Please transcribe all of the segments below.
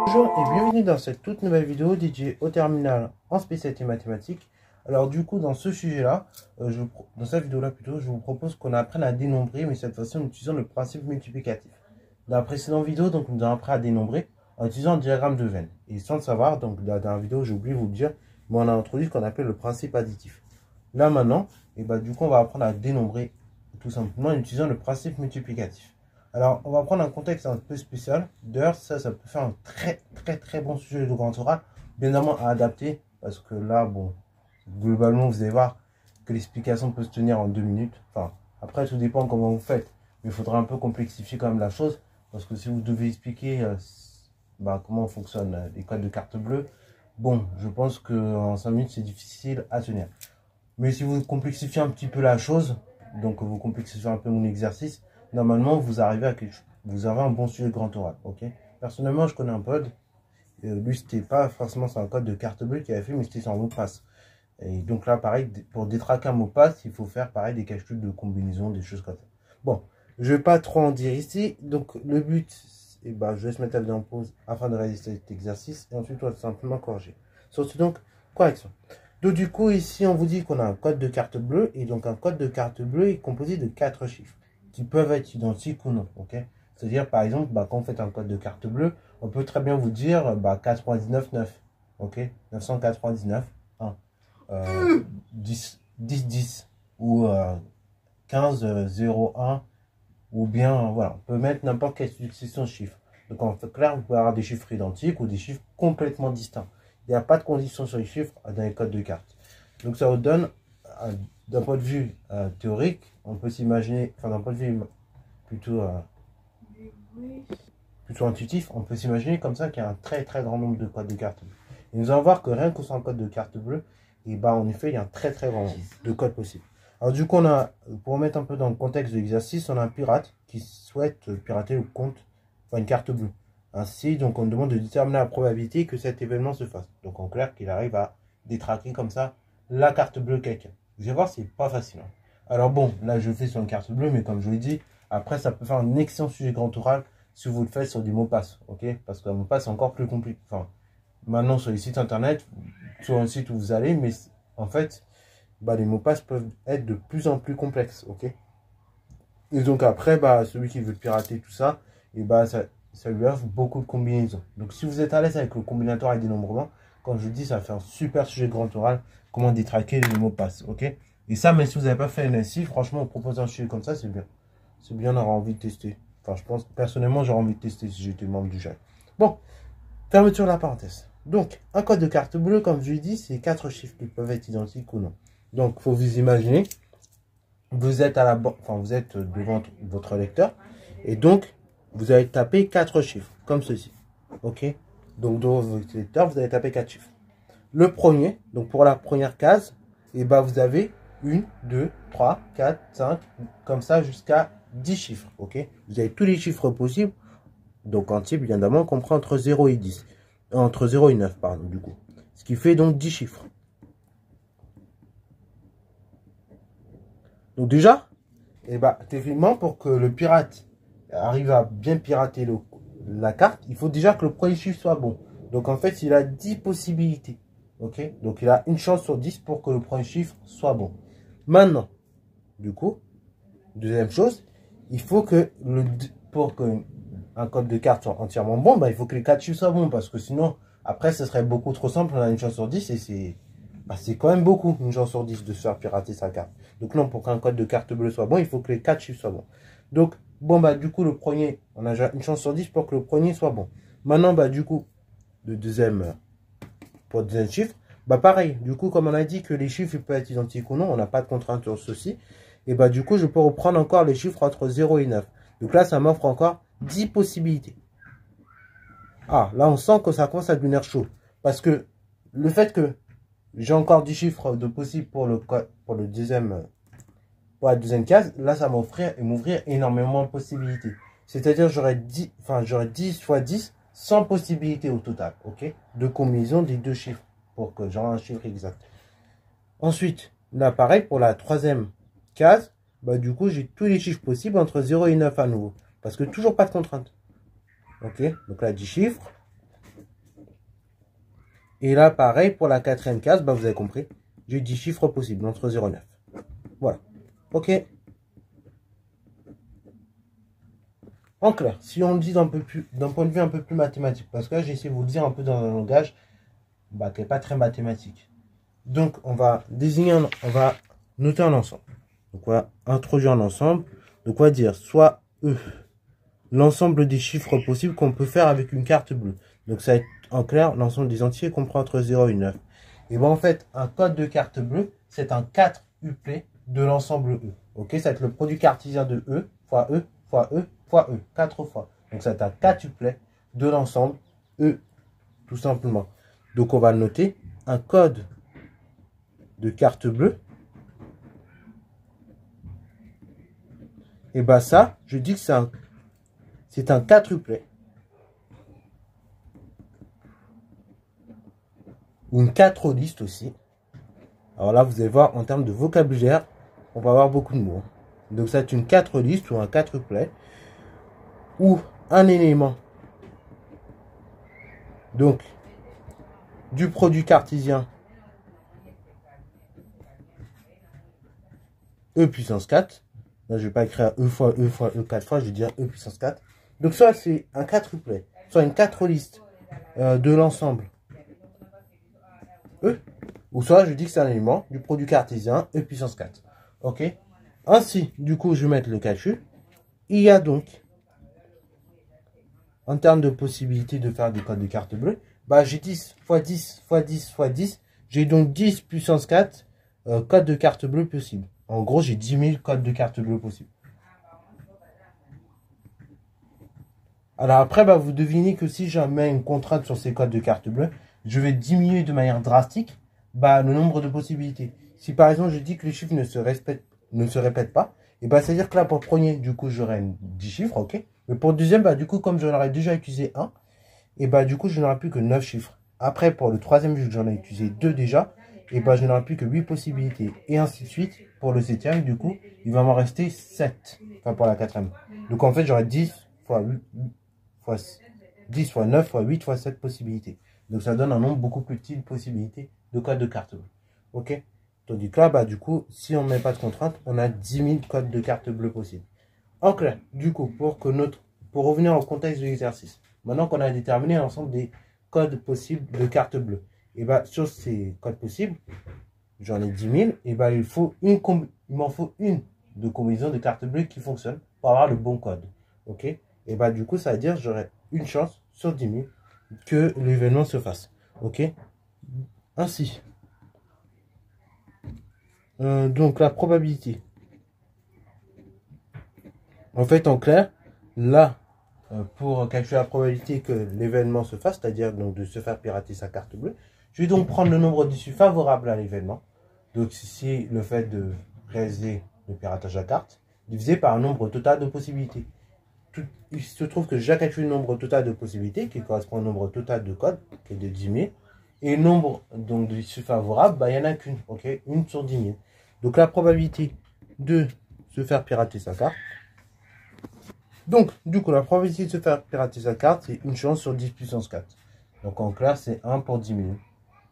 Bonjour et bienvenue dans cette toute nouvelle vidéo dédiée au terminal en spécialité mathématiques. Alors du coup dans ce sujet-là, dans cette vidéo-là plutôt, je vous propose qu'on apprenne à dénombrer, mais cette fois-ci en utilisant le principe multiplicatif. Dans la précédente vidéo, donc nous avons appris à dénombrer en utilisant un diagramme de Venn. Et sans le savoir, donc dans la vidéo, j'ai oublié de vous le dire, mais on a introduit ce qu'on appelle le principe additif. Là maintenant, et du coup on va apprendre à dénombrer tout simplement en utilisant le principe multiplicatif. Alors, on va prendre un contexte un peu spécial. D'ailleurs, ça peut faire un très bon sujet de grand oral, bien évidemment à adapter, parce que là, bon, globalement, vous allez voir que l'explication peut se tenir en 2 minutes. Enfin, après, tout dépend comment vous faites, mais il faudra un peu complexifier quand même la chose, parce que si vous devez expliquer comment fonctionnent les codes de carte bleue, bon, je pense qu'en 5 minutes, c'est difficile à tenir. Mais si vous complexifiez un petit peu la chose, donc vous complexifiez un peu mon exercice, normalement, vous arrivez à quelque chose. Vous avez un bon sujet de grand oral, ok? Personnellement, je connais un pote. Lui, c'était pas forcément sur un code de carte bleue qu'il avait fait, mais c'était sur un mot de passe. Et donc là, pareil, pour détraquer un mot de passe, il faut faire pareil des calculs de combinaison, des choses comme ça. Bon, je vais pas trop en dire ici. Donc le but, je vais se mettre la vidéo en pause afin de réaliser cet exercice. Et ensuite, on va tout simplement corriger. Surtout donc, correction. Donc du coup, ici, on vous dit qu'on a un code de carte bleue. Et donc un code de carte bleue est composé de 4 chiffres qui peuvent être identiques ou non, ok? C'est-à-dire, par exemple, quand vous faites un code de carte bleue, on peut très bien vous dire 99,9, ok? 999, 1, 10, 10, 10, ou 15, 0, 1, ou bien, voilà, on peut mettre n'importe quelle succession de chiffres. Donc, en fait, clair, vous pouvez avoir des chiffres identiques ou des chiffres complètement distincts. Il n'y a pas de condition sur les chiffres dans les codes de carte. Donc, ça vous donne d'un point de vue théorique, on peut s'imaginer, enfin d'un point de vue plutôt intuitif, on peut s'imaginer comme ça qu'il y a un très grand nombre de codes de carte bleue. Et nous allons voir que rien que sur un code de carte bleue, et en effet, il y a un très grand nombre de codes possibles. Alors du coup, pour remettre un peu dans le contexte de l'exercice, on a un pirate qui souhaite pirater le compte, enfin une carte bleue. Ainsi, donc on demande de déterminer la probabilité que cet événement se fasse. Donc en clair, qu'il arrive à détraquer comme ça la carte bleue de quelqu'un. Vous allez voir, c'est pas facile. Hein. Alors bon, là je le fais sur une carte bleue, mais comme je vous l'ai dit, après ça peut faire un excellent sujet grand oral si vous le faites sur du mot passe, ok? Parce que le mot passe c'est encore plus compliqué. Enfin, maintenant sur les sites internet, sur un site où vous allez, mais en fait, les mots passe peuvent être de plus en plus complexes, ok? Et donc après, celui qui veut pirater tout ça, ça lui offre beaucoup de combinaisons. Donc si vous êtes à l'aise avec le combinatoire et dénombrement, quand je vous dis, ça fait un super sujet grand oral, comment détraquer les mots passe, ok? Et ça, même si vous n'avez pas fait NSI, franchement, on propose un sujet comme ça, c'est bien. C'est bien, on aura envie de tester. Enfin, je pense, personnellement, j'aurais envie de tester si j'étais membre du GEC. Bon, fermeture de la parenthèse. Donc, un code de carte bleue, comme je l'ai dit, c'est 4 chiffres qui peuvent être identiques ou non. Donc, il faut vous imaginer, vous êtes vous êtes devant votre lecteur, et donc, vous allez taper 4 chiffres, comme ceci. Ok? Donc, dans votre lecteur, vous allez taper 4 chiffres. Le premier, donc pour la première case, vous avez 1, 2, 3, 4, 5, comme ça jusqu'à 10 chiffres, ok? Vous avez tous les chiffres possibles, donc en type, bien évidemment, compris entre 0 et 10. Entre 0 et 9, pardon, du coup. Ce qui fait donc 10 chiffres. Donc déjà, techniquement, pour que le pirate arrive à bien pirater la carte, il faut déjà que le premier chiffre soit bon. Donc en fait, il a 10 possibilités. Ok, donc il a une chance sur 10 pour que le premier chiffre soit bon. Maintenant, du coup, deuxième chose, il faut que pour que un code de carte soit entièrement bon, il faut que les 4 chiffres soient bons, parce que sinon, après, ce serait beaucoup trop simple, on a une chance sur 10 et c'est quand même beaucoup, une chance sur 10 de se faire pirater sa carte. Donc non, pour qu'un code de carte bleue soit bon, il faut que les 4 chiffres soient bons. Donc, du coup, le premier, on a déjà une chance sur 10 pour que le premier soit bon. Maintenant, du coup, pour le deuxième chiffre, pareil, du coup, comme on a dit que les chiffres peuvent être identiques ou non, on n'a pas de contrainte sur ceci, et du coup, je peux reprendre encore les chiffres entre 0 et 9. Donc là, ça m'offre encore 10 possibilités. Ah, là, on sent que ça commence à devenir chaud. Parce que le fait que j'ai encore 10 chiffres de possibles pour la deuxième case, là, ça va m'ouvrir énormément de possibilités. C'est-à-dire, j'aurai 10 fois 10, 100 possibilités au total, ok? De combinaison des deux chiffres, pour que j'aurai un chiffre exact. Ensuite, là, pareil, pour la troisième case, du coup, j'ai tous les chiffres possibles entre 0 et 9 à nouveau. Parce que toujours pas de contrainte. Ok? Donc là, 10 chiffres. Et là, pareil, pour la quatrième case, bah, vous avez compris, j'ai 10 chiffres possibles entre 0 et 9. Voilà. Ok. En clair, si on le dit d'un point de vue un peu plus mathématique, parce que là, j'ai essayé de vous le dire un peu dans un langage bah, qui n'est pas très mathématique. Donc, on va noter un ensemble. Donc, on va introduire un ensemble. Donc, on va dire soit E, l'ensemble des chiffres possibles qu'on peut faire avec une carte bleue. Donc, ça va être en clair l'ensemble des entiers compris entre 0 et 9. Et bien, en fait, un code de carte bleue, c'est un 4-uplet de l'ensemble E. Ok, ça va être le produit cartésien de E fois E fois E fois E, 4 fois. Donc, ça va être un 4-uplet de l'ensemble E, tout simplement. Donc, on va le noter. Un code de carte bleue. Et bien, ça, je dis que c'est un 4-uplet. Ou une 4 liste aussi. Alors là, vous allez voir, en termes de vocabulaire, on va avoir beaucoup de mots. Donc, ça va être une 4 liste ou un 4-uplet. Ou un élément. Donc, du produit cartésien E puissance 4. Là, je ne vais pas écrire E fois E fois E 4 fois, je vais dire E puissance 4. Donc, soit c'est un 4-uplet, soit une 4 liste de l'ensemble E, ou soit je dis que c'est un élément du produit cartésien E puissance 4. Ok. Ainsi, du coup, je vais mettre le calcul. Il y a donc, en termes de possibilité de faire des codes de carte bleue, bah, j'ai 10 fois 10 fois 10 fois 10. J'ai donc 10 puissance 4 codes de carte bleue possibles. En gros, j'ai 10 000 codes de carte bleue possibles. Alors après, bah, vous devinez que si je mets une contrainte sur ces codes de carte bleue, je vais diminuer de manière drastique bah, le nombre de possibilités. Si par exemple je dis que les chiffres ne se répètent pas, et bah, c'est-à-dire que là pour le premier, du coup j'aurai 10 chiffres, ok. Mais pour le deuxième, bah, du coup comme j'en aurais déjà utilisé un, et bah du coup je n'aurai plus que 9 chiffres. Après pour le troisième, vu que j'en ai utilisé 2 déjà, et bah je n'aurai plus que 8 possibilités. Et ainsi de suite. Pour le septième, du coup, il va m'en rester 7. Enfin pour la quatrième. Donc en fait j'aurai 10 fois 8 fois 10 fois 9 fois 8 fois 7 possibilités. Donc ça donne un nombre beaucoup plus petit de possibilités de codes de carte bleue. Ok. Tandis que là, bah, du coup, si on ne met pas de contrainte, on a 10 000 codes de carte bleue possibles. En clair, du coup, pour revenir au contexte de l'exercice, maintenant qu'on a déterminé l'ensemble des codes possibles de carte bleue, et bah, sur ces codes possibles, j'en ai 10 000, et bah, il m'en faut une de combinaison de carte bleue qui fonctionne pour avoir le bon code. Ok. Et bah, du coup, ça veut dire que j'aurai une chance sur 10 000 que l'événement se fasse. Ok. Ainsi. Donc, la probabilité. En fait, en clair, là, pour calculer la probabilité que l'événement se fasse, c'est-à-dire donc de se faire pirater sa carte bleue, je vais donc prendre le nombre d'issues favorables à l'événement. Donc, ici, le fait de réaliser le piratage de la carte, divisé par un nombre total de possibilités. Il se trouve que j'ai calculé le nombre total de possibilités, qui correspond au nombre total de codes, qui est de 10 000. Et le nombre donc, d'issues favorables, bah, il n'y en a qu'une, ok, une sur 10 000. Donc la probabilité de se faire pirater sa carte. Donc, du coup, la probabilité de se faire pirater sa carte, c'est une chance sur 10 puissance 4. Donc en clair, c'est 1 pour 10 000.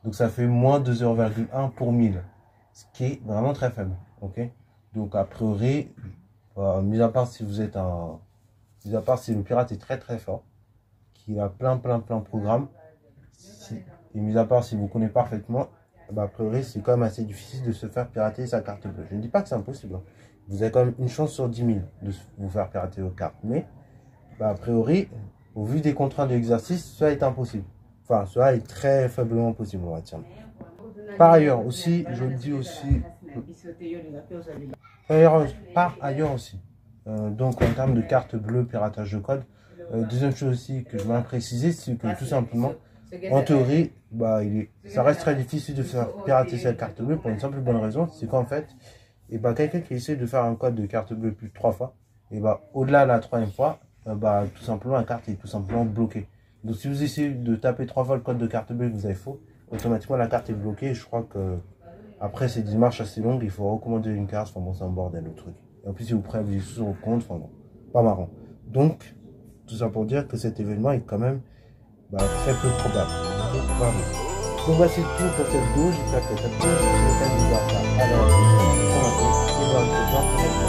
Donc ça fait moins de 0,1 pour 1000. Ce qui est vraiment très faible, ok. Donc a priori, mis à part si vous êtes un... Mis à part si le pirate est très très fort, qu'il a plein de programmes, et mis à part si vous connaissez parfaitement, bah, a priori c'est quand même assez difficile de se faire pirater sa carte bleue. Je ne dis pas que c'est impossible, hein. Vous avez quand même une chance sur 10 000 de vous faire pirater votre carte, mais bah, a priori, au vu des contraintes de l'exercice, cela est impossible. Enfin, cela est très faiblement possible, on va dire. Par ailleurs aussi, je le dis aussi, par ailleurs aussi, donc en termes de carte bleue, piratage de code, deuxième chose aussi que je voudrais préciser, c'est que tout simplement, en théorie, bah, ça reste très difficile de faire pirater cette carte bleue pour une simple bonne raison, c'est qu'en fait, et bah, quelqu'un qui essaie de faire un code de carte bleue plus de 3 fois, et bah, au-delà de la troisième fois, bah, tout simplement la carte est tout simplement bloquée. Donc si vous essayez de taper 3 fois le code de carte bleue et que vous avez faux, automatiquement la carte est bloquée. Et je crois que après ces démarches assez longues, il faut recommander une carte. Enfin bon, c'est un bordel le truc. Et en plus, si vous prenez sur vos compte, enfin bon, pas marrant. Donc, tout ça pour dire que cet événement est quand même bah, très peu probable. Voilà. Donc voici tout pour cette vidéo, j'espère que ça t'a plu. Si c'est le cas, n'hésite pas à la prochaine.